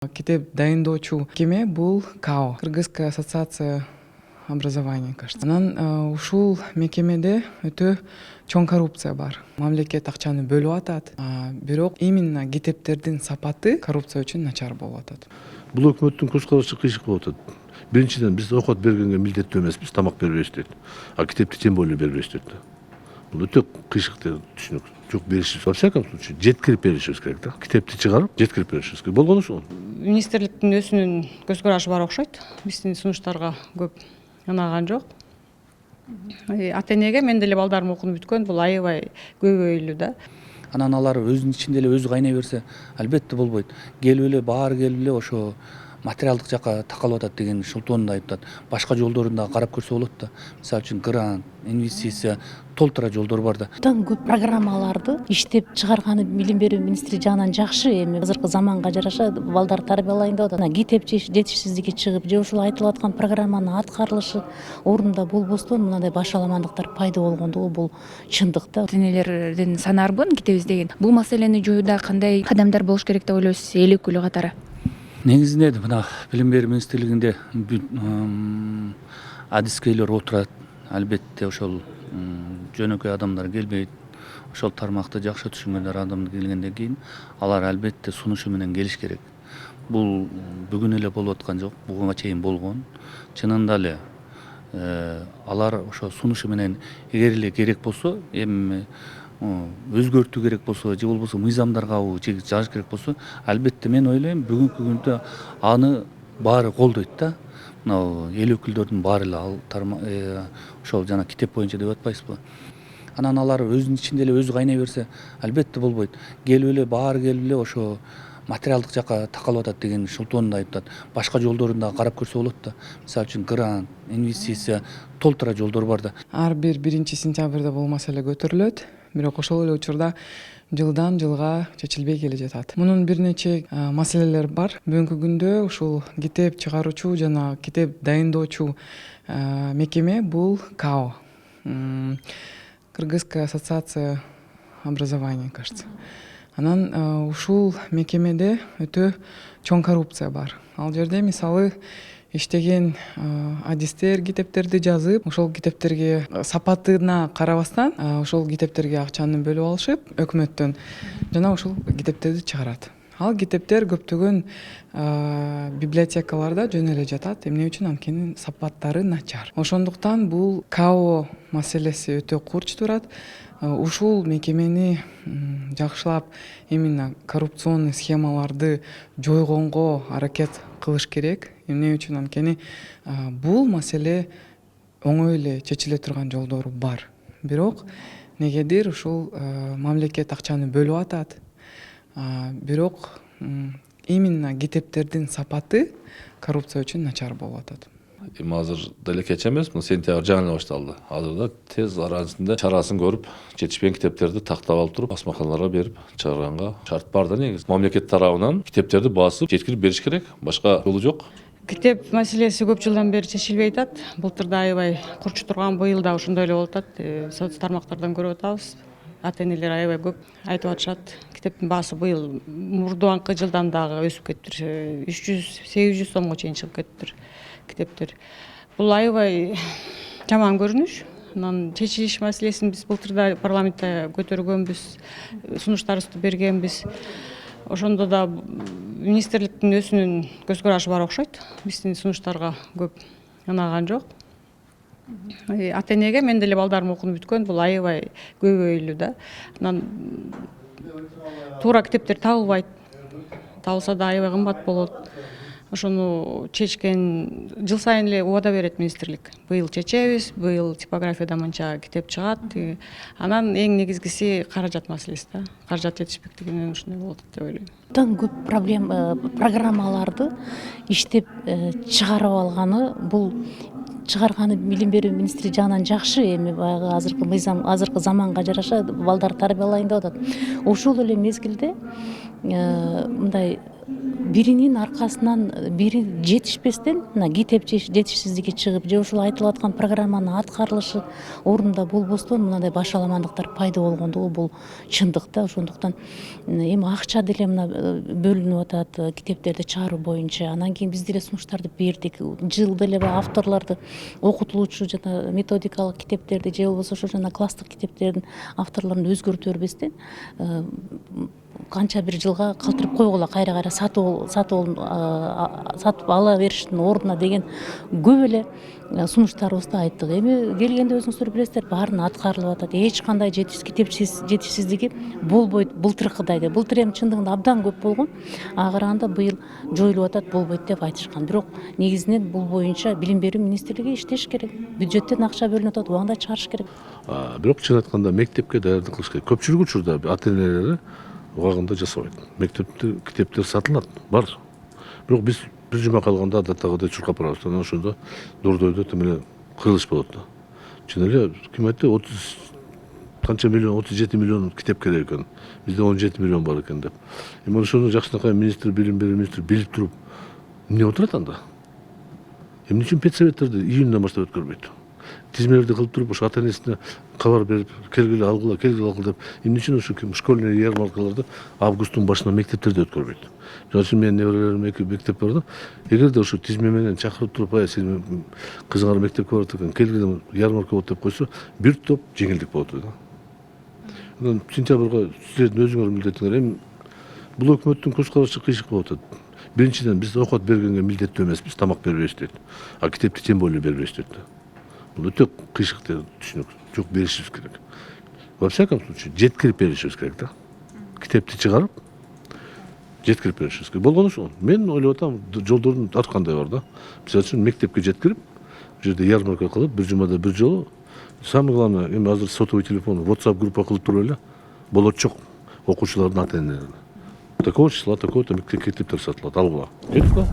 Китеп дайындоочу кеме бул КАО, Кыргызская ассоциация образования, кажется. Анан ушул мекемеде өтө чоң коррупция бар. Мамлекет акчаны бөлүп атат, бирок именно китептердин сапаты коррупция үчүн начар болуп атат. Бул өкмөттүн көз карашы кыйшык болуп атат. Биринчиден биз окуп бергенге милдеттүү эмеспиз, тамак бербейбиз дейт. А китепти тем более бербейбиз дейт. Бул өтө кыйшык деп түшүнүк. Жок беришибиз, во всяком случае, жеткирип беришибиз керек да. Китепти чыгарып, жеткирип беришибиз керек. Болгон ошол. Министрликтин өзүнүн көз карашы бар окшойт. Биздин сунуштарга көп ынаган жок. Ата энеге мен деле балдарым окунуп бүткөн, бул аябай көбөйлүү да. Анан алар өзүнүн ичинде эле өзү кайнай берсе, албетте болбойт. Келип эле баары келип эле ошо материалдык жакка такалып атат деген шылтоону айтат. Башка жолдорун да карап көрсө болот да. Мисалы үчүн грант, инвестиция, толтура жолдор бар да. Көп программаларды иштеп чыгарганы билим берүү министри жагынан жакшы. Эми азыркы заманга жараша балдар тарбиялайын деп атат. Китеп жетишсиздиги чыгып, же ушул айтылып аткан программанын аткарылышы орунда болбостон мындай башаламандыктар пайда болгондугу бул чындык да. Энелердин санарбын китеп издеген. Бул маселени жоюуда кандай кадамдар болуш керек деп ойлойсуз эл өкүлү катары? Негизинде мына билим берүү министрлигинде адискейлер отурат. Албетте ошол жөнөкөй адамдар келбейт. Ошол тармакты жакшы түшүнгөндөр адамдар келгенден кийин алар албетте сунушу менен келиш керек. Бул бүгүн эле болуп аткан жок, буга чейин болгон. Чынында эле алар ошо сунушу менен эгер эле керек болсо, эми өзгөртүү керек болсо, же болбосо мыйзамдарга жазыш керек болсо, албетте мен ойлойм бүгүнкү күндө аны баары колдойт да. Мына эл өкүлдөрдүн баары эле ошол жана китеп боюнча деп атпайсызбы? Анан алар өзүнүн ичинде эле өзү кайнай берсе, албетте болбойт. Келип эле баары келип эле ошо материалдык жакка такалып атат деген шылтоону айтат. Башка жолдорун да карап көрсө болот да. Мисалы үчүн грант, инвестиция, толтура жолдор бар да. Ар бир 1-сентябрда бул маселе көтөрүлөт, бирок ошол эле учурда жылдан жылга чечилбей келе жатат. Мунун бир нече маселелер бар. Бүгүнкү күндө ушул китеп чыгаруучу жана китеп дайындоочу мекеме бул КАО, Кыргызская ассоциация образования, кажется. Анан ушул мекемеде өтө чоң коррупция бар. Ал жерде мисалы иштеген адистер китептерди жазып, ошол китептерге сапатына карабастан, ошол китептерге акчаны бөлүп алышып өкмөттөн жана ошол китептерди чыгарат. Ал китептер көптөгөн библиотекаларда жөн эле жатат. Эмне үчүн? Анткени сапаттары начар. Ошондуктан бул КАО маселеси өтө курч турат. Ушул мекемени жакшылап именно коррупционный схемаларды жойгонго аракет кылыш керек. Эмне үчүн? Анткени бул маселе оңой эле чечиле турган жолдору бар. Бирок негедир ушул мамлекет акчаны бөлүп атат. Бирок именно китептердин сапаты коррупция үчүн начар болуп атат. Эми азыр далекече эмес, сентябрь жаңы эле башталды. Азырда тез арасында чарасын көрүп, жетишпеген китептерди тактап алып туруп, басмаканаларга берип чыгарганга шарт бар да негизи. Мамлекет тарабынан китептерди басып, жеткирип бериш керек. Башка жолу жок. Китеп маселеси көп жылдан бери чечилбей атат. Былтырда аябай курч турган, быйыл да ошондой эле болуп атат. Соц тармактардан көрүп атабыз. Ата энелер аябай көп айтып атышат. Китептин баасы быйыл мурдуанкы жылдан дагы өсүп кетиптир. 300-800 сомго чейин чыгып кетиптир китептер. Бул аябай жаман көрүнүш. Анан чечилиш маселесин биз былтырда парламентте көтөргөнбүз, сунуштарыбызды бергенбиз. Ошондо да министрликтин өзүнүн көз карашы бар окшойт. Биздин сунуштарга көп ынаган жок. Ата энеге мен деле балдарым окунуп бүткөн, бул аябай көбөйлүү да. Анан туура китептер табылбайт. Табылса да аябай кымбат болот. Ошону чечкен жыл сайын эле убада берет министрлик. Быйыл чечебиз, быйыл типографияда мынча китеп чыгат. Анан эң негизгиси каражат маселеси да. Каражат жетишпектигинен ушундай болот деп ойлойм. Көп программаларды иштеп чыгарып алганы бул чыгарганы билим берүү министри жагынан жакшы. Эми баягы азыркы мыйзам, азыркы заманга жараша балдар тарбиялайын деп атат. Ошол эле мезгилде мындай биринин аркасынан бири жетишпестен мына китеп жетишсиздиги чыгып же ушул айтылып аткан программанын аткарылышы ордунда болбостон мындай башаламандыктар пайда болгондугу бул чындык да. Ошондуктан эми акча деле мына бөлүнүп атат китептерди чыгаруу боюнча. Анан кийин биз деле сунуштарды бердик. Жыл деле авторлорду, окутулуучу жана методикалык китептерди же болбосо ошо жана класстык китептердин авторлорун өзгөртө бербестен канча бир жылга калтырып койгула, кайра сатып ала бериштин ордуна деген көп эле сунуштарыбызды айттык. Эми келгенде өзүңүздөр билесиздер, баарын аткарылып атат. Эч кандай китеп жетишсиздиги болбойт былтыркыдай деп. Былтыр эми чындыгында абдан көп болгон. Ага караганда быйыл жоюлуп атат, болбойт деп айтышкан. Бирок негизинен бул боюнча билим берүү министрлиги иштеш керек. Бюджеттен акча бөлүнүп атат, убагында чыгарыш керек. Бирок чын айтканда мектепке даярдык кылыш керек. Көпчүлүк учурда ата-энелери убагында жасабайт. Мектепте китептер сатылат, бар. Бирок биз бир жума калганда адаттагыдай чуркап барабыз. Анан ошондо дордойдо тим эле кырылыш болот да. Чын эле ким айтты, 30 канча миллион, 37 миллион китеп керек экен. Бизде 17 миллион бар экен деп. Эми ошону жакшынакай министр, билим берүү министри билип туруп эмне отурат анда? Эмне үчүн педсоветтерди июндан баштап өткөрбөйт? Тизмелерди кылып туруп ошо ата-энесине кабар берип, келгиле алгыла деп, эмне үчүн ошо школьный ярмаркаларды августтун башынан мектептерде өткөрбөйт? Жөн үчүн менин неберелерим эки мектеп бар да. Эгерде ошо тизме менен чакырып туруп, сен кызыңар мектепке барат экен, келгиле ярмарка болот деп койсо, бир топ жеңилдик болот да. Анан сентябрга силердин өзүңөр милдетиңер. Эми бул өкмөттүн көз карашы кыйшык болуп атат. Биринчиден биз окот бергенге милдеттүү эмеспиз, тамак бербейбиз дейт. А китепти тем более бербейбиз дейт. Бул өтө кыйшык түшүнүк. Жок, беришибиз керек. Во всяком случае, жеткирип беришибиз керек да. Китепти чыгарып, жеткирип беришибиз керек. Болгону ошол. Мен ойлоп атам, жолдордун ар кандай бар да. Мисалы үчүн мектепке жеткирип, бул жерде ярмарка кылып, бир жумада бир жолу. Самое главное, эми азыр сотовый телефон, WhatsApp группа кылып туруп эле болочок окуучулардын ата-энелерине. Такого числа, такого-то китептер сатылат, алгыла. Кетип кал.